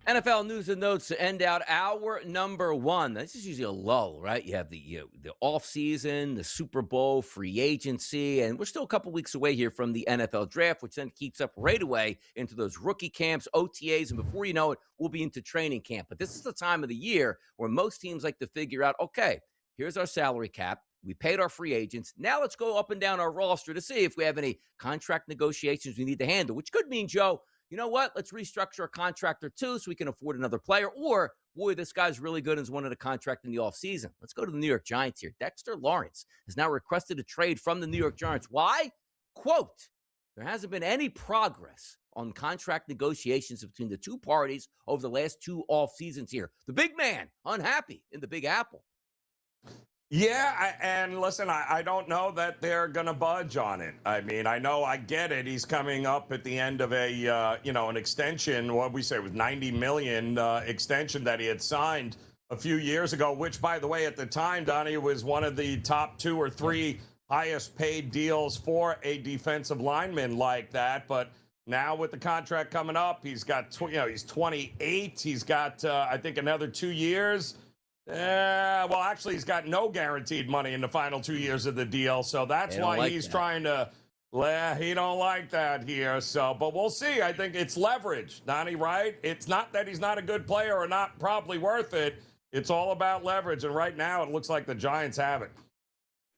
NFL news and notes to end out hour number one. This is usually a lull, right? You have the offseason, the Super Bowl, free agency, and we're still a couple weeks away here from the NFL draft, which then keeps up right away into those rookie camps, OTAs, and before you know it, we'll be into training camp. But this is the time of the year where most teams like to figure out, okay, here's our salary cap. We paid our free agents. Now let's go up and down our roster to see if we have any contract negotiations we need to handle, which could mean, Joe, you know what? Let's restructure a contract or two so we can afford another player. Or, boy, this guy's really good and has wanted a contract in the offseason. Let's go to the New York Giants here. Dexter Lawrence has now requested a trade from the New York Giants. Why? Quote, there hasn't been any progress on contract negotiations between the two parties over the last two off seasons here. The big man, unhappy in the Big Apple. Yeah, and listen, I don't know that they're going to budge on it. I mean, I get it. He's coming up at the end of an extension. What we say it was $90 million extension that he had signed a few years ago, which, by the way, at the time, Donnie, was one of the top 2 or 3 highest paid deals for a defensive lineman like that. But now with the contract coming up, he's got, he's 28. He's got, I think, another 2 years. Well, actually, he's got no guaranteed money in the final 2 years of the deal, so that's why he's trying to. He don't like that here. So, but we'll see. I think it's leverage, Donnie. Right? It's not that he's not a good player or not probably worth it. It's all about leverage, and right now it looks like the Giants have it.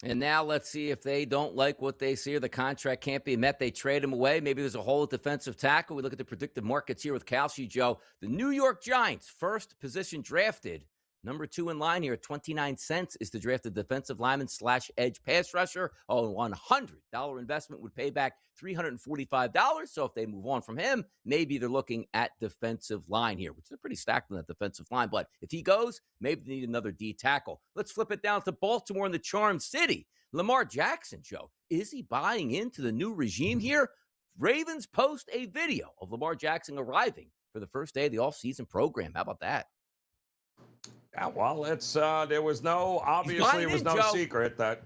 And now let's see if they don't like what they see or the contract can't be met. They trade him away. Maybe there's a hole at defensive tackle. We look at the predictive markets here with Calci, Joe. The New York Giants, first position drafted. Number 2 in line here at 29 cents is the drafted defensive lineman / edge pass rusher. A $100 investment would pay back $345. So if they move on from him, maybe they're looking at defensive line here, which they're pretty stacked on that defensive line. But if he goes, maybe they need another D tackle. Let's flip it down to Baltimore in the Charm City. Lamar Jackson, Joe, is he buying into the new regime here? Ravens post a video of Lamar Jackson arriving for the first day of the offseason program. How about that? Yeah, well, there was no secret that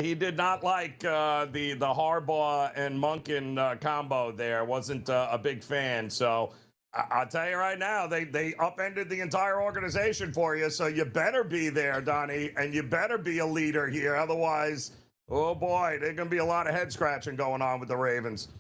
he did not like the Harbaugh and Monken combo there. Wasn't a big fan. So I'll tell you right now, they upended the entire organization for you. So you better be there, Donnie, and you better be a leader here. Otherwise, oh boy, there's going to be a lot of head scratching going on with the Ravens.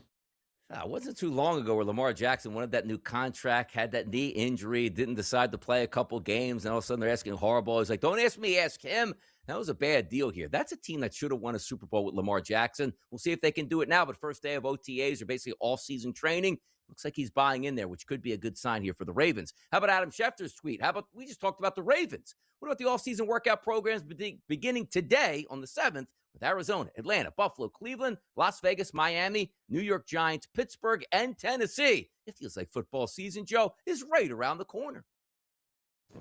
It wasn't too long ago where Lamar Jackson wanted that new contract, had that knee injury, didn't decide to play a couple games, and all of a sudden they're asking Harbaugh. He's like, don't ask me, ask him. That was a bad deal here. That's a team that should have won a Super Bowl with Lamar Jackson. We'll see if they can do it now, but first day of OTAs or basically all-season training, looks like he's buying in there, which could be a good sign here for the Ravens. How about Adam Schefter's tweet? How about we just talked about the Ravens? What about the off-season workout programs beginning today on the 7th with Arizona, Atlanta, Buffalo, Cleveland, Las Vegas, Miami, New York Giants, Pittsburgh, and Tennessee? It feels like football season, Joe, is right around the corner.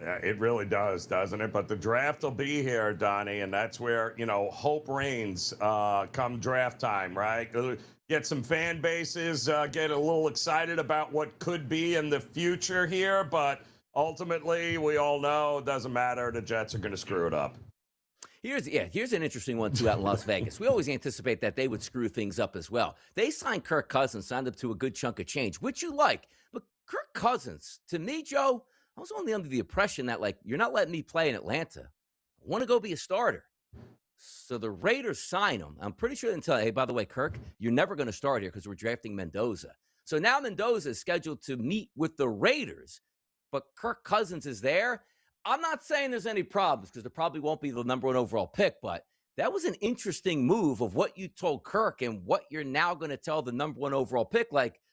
Yeah, it really does, doesn't it? But the draft will be here, Donnie, and that's where, hope reigns come draft time, right? Get some fan bases, get a little excited about what could be in the future here, but ultimately, we all know it doesn't matter. The Jets are going to screw it up. Here's an interesting one, too, out in Las Vegas. We always anticipate that they would screw things up as well. They signed Kirk Cousins, signed up to a good chunk of change, which you like. But Kirk Cousins, to me, Joe, I was only under the impression that, you're not letting me play in Atlanta. I want to go be a starter. So the Raiders sign him. I'm pretty sure they didn't tell you, hey, by the way, Kirk, you're never going to start here because we're drafting Mendoza. So now Mendoza is scheduled to meet with the Raiders, but Kirk Cousins is there. I'm not saying there's any problems because there probably won't be the number 1 overall pick, but that was an interesting move of what you told Kirk and what you're now going to tell the number 1 overall pick,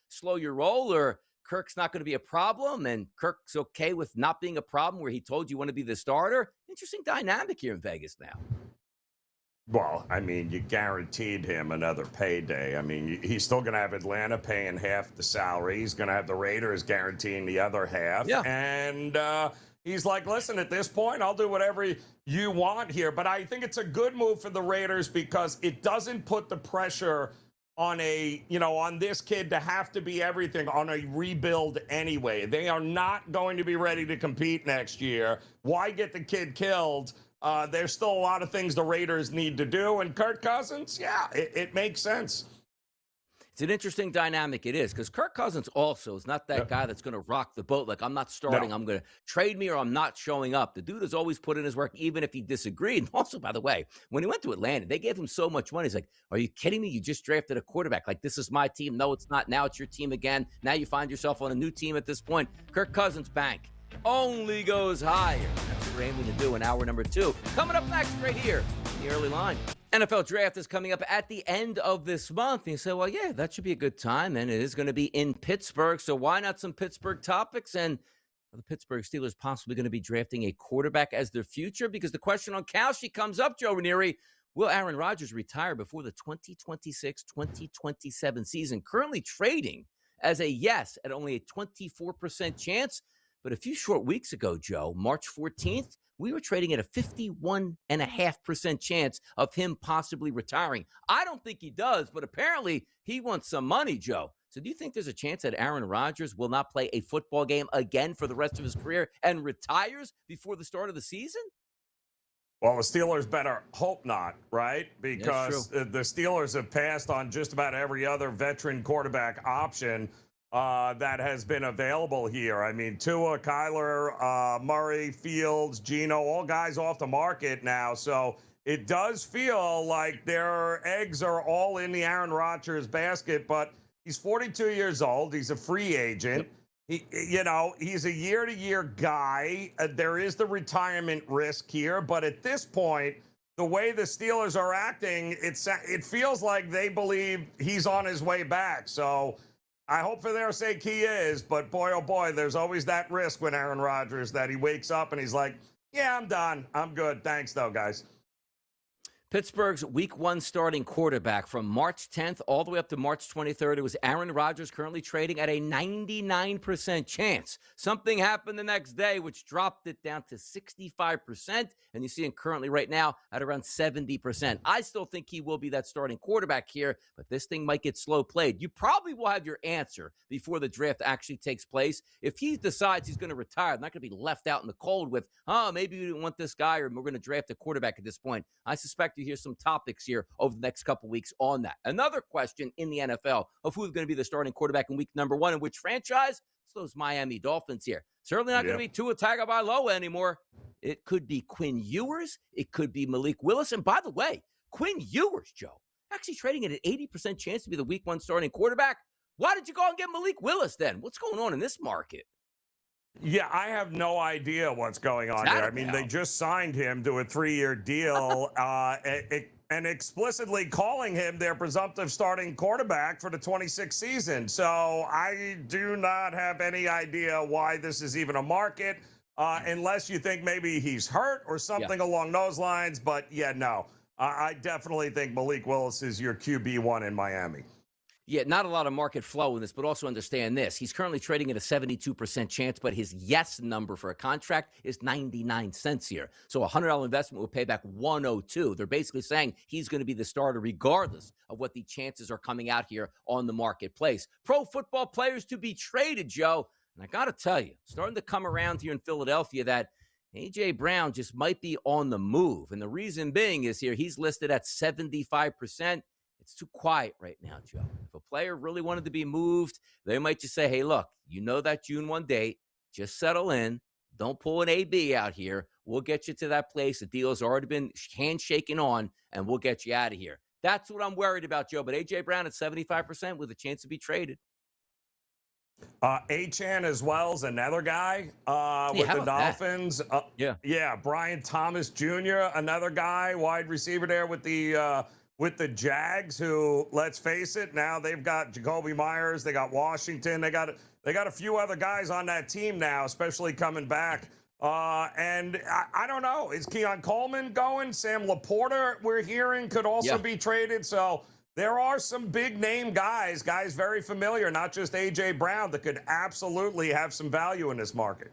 slow your roll, or Kirk's not going to be a problem and Kirk's okay with not being a problem where he told you want to be the starter. Interesting dynamic here in Vegas now. Well, I mean, you guaranteed him another payday. I mean, he's still going to have Atlanta paying half the salary. He's going to have the Raiders guaranteeing the other half. Yeah. And he's like, listen, at this point, I'll do whatever you want here. But I think it's a good move for the Raiders because it doesn't put the pressure on on this kid to have to be everything on a rebuild anyway. They are not going to be ready to compete next year. Why get the kid killed? There's still a lot of things the Raiders need to do. And Kirk Cousins, yeah, it makes sense. It's an interesting dynamic. It is, because Kirk Cousins also is not that Yep. guy that's going to rock the boat. Like, I'm not starting. No. I'm going to trade me or I'm not showing up. The dude has always put in his work, even if he disagreed. And also, by the way, when he went to Atlanta, they gave him so much money. He's like, are you kidding me? You just drafted a quarterback. Like, this is my team. No, it's not. Now it's your team again. Now you find yourself on a new team at this point. Kirk Cousins bank only goes higher. That's what we're aiming to do in hour number 2. Coming up next right here in the early line. NFL draft is coming up at the end of this month. And you say, well, yeah, that should be a good time. And it is going to be in Pittsburgh. So why not some Pittsburgh topics? And are the Pittsburgh Steelers possibly going to be drafting a quarterback as their future? Because the question on Kalshi comes up, Joe Ranieri. Will Aaron Rodgers retire before the 2026-2027 season? Currently trading as a yes at only a 24% chance. But a few short weeks ago, Joe, March 14th, we were trading at a 51.5% chance of him possibly retiring. I don't think he does, but apparently he wants some money, Joe. So do you think there's a chance that Aaron Rodgers will not play a football game again for the rest of his career and retires before the start of the season? Well, the Steelers better hope not, right? That's Because true. the Steelers have passed on just about every other veteran quarterback option that has been available here. I mean, Tua, Kyler, Murray, Fields, Geno, all guys off the market now. So it does feel like their eggs are all in the Aaron Rodgers basket, but he's 42 years old. He's a free agent. He's a year-to-year guy. There is the retirement risk here, but at this point, the way the Steelers are acting, it feels like they believe he's on his way back. So I hope for their sake he is, but boy, oh boy, there's always that risk with Aaron Rodgers that he wakes up and he's like, yeah, I'm done. I'm good. Thanks, though, guys. Pittsburgh's Week 1 starting quarterback from March 10th all the way up to March 23rd. It was Aaron Rodgers, currently trading at a 99% chance. Something happened the next day, which dropped it down to 65%. And you see him currently right now at around 70%. I still think he will be that starting quarterback here, but this thing might get slow played. You probably will have your answer before the draft actually takes place. If he decides he's going to retire, they're not going to be left out in the cold with, maybe we didn't want this guy or we're going to draft a quarterback at this point. I suspect you hear some topics here over the next couple weeks on that. Another question in the NFL of who's going to be the starting quarterback in week number 1 and which franchise? It's those Miami Dolphins here. Certainly not going to be Tua Tagovailoa anymore. It could be Quinn Ewers. It could be Malik Willis. And by the way, Quinn Ewers, Joe, actually trading at an 80% chance to be the week 1 starting quarterback. Why did you go and get Malik Willis then? What's going on in this market? Yeah, I have no idea what's going on there. I mean, they just signed him to a 3-year deal and explicitly calling him their presumptive starting quarterback for the 26th season. So I do not have any idea why this is even a market, unless you think maybe he's hurt or something along those lines. But yeah, no, I definitely think Malik Willis is your QB1 in Miami. Yeah, not a lot of market flow in this, but also understand this. He's currently trading at a 72% chance, but his yes number for a contract is 99 cents here. So a $100 investment will pay back 102. They're basically saying he's going to be the starter regardless of what the chances are coming out here on the marketplace. Pro football players to be traded, Joe. And I got to tell you, starting to come around here in Philadelphia that J.Brown just might be on the move. And the reason being is here, he's listed at 75%. It's too quiet right now, Joe. If a player really wanted to be moved, they might just say, hey, look, you know that June 1 date. Just settle in. Don't pull an AB out here. We'll get you to that place. The deal has already been handshaking on, and we'll get you out of here. That's what I'm worried about, Joe. But A.J. Brown at 75% with a chance to be traded. Achan as well as another guy with the Dolphins. Brian Thomas Jr., another guy, wide receiver there with the Jags, who, let's face it, now they've got Jacoby Myers, they got Washington, they got a few other guys on that team now, especially coming back. And I don't know, is Keon Coleman going? Sam Laporta, we're hearing, could also be traded. So there are some big name guys very familiar, not just A.J. Brown, that could absolutely have some value in this market.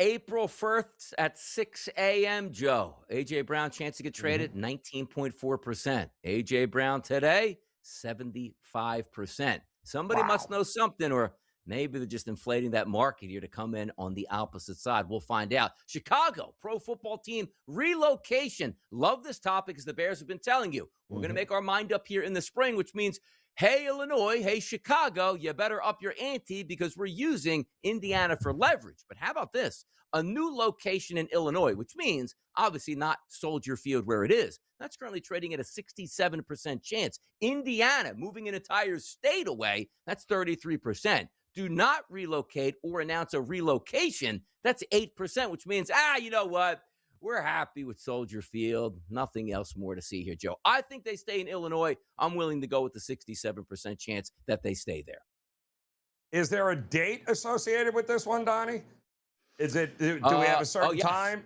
April 1st at 6 a.m., Joe. A.J. Brown, chance to get traded, 19.4%. A.J. Brown today, 75%. Somebody must know something, or maybe they're just inflating that market here to come in on the opposite side. We'll find out. Chicago, pro football team, relocation. Love this topic, as the Bears have been telling you. We're going to make our mind up here in the spring, which means, hey, Illinois, hey, Chicago, you better up your ante because we're using Indiana for leverage. But how about this? A new location in Illinois, which means obviously not Soldier Field where it is. That's currently trading at a 67% chance. Indiana moving an entire state away, that's 33%. Do not relocate or announce a relocation, that's 8%, which means, you know what? We're happy with Soldier Field. Nothing else more to see here, Joe. I think they stay in Illinois. I'm willing to go with the 67% chance that they stay there. Is there a date associated with this one, Donnie? Is it? Do we have a certain yes. time?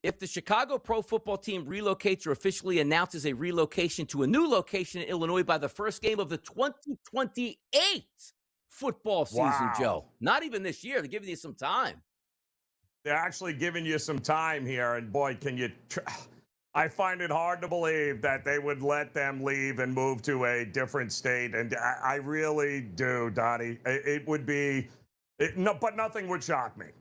If the Chicago Pro Football Team relocates or officially announces a relocation to a new location in Illinois by the first game of the 2028 football season, Wow. Joe. Not even this year. They're giving you some time. They're actually giving you some time here, and boy, can you... I find it hard to believe that they would let them leave and move to a different state, and I really do, Donnie. It would be... no, but nothing would shock me.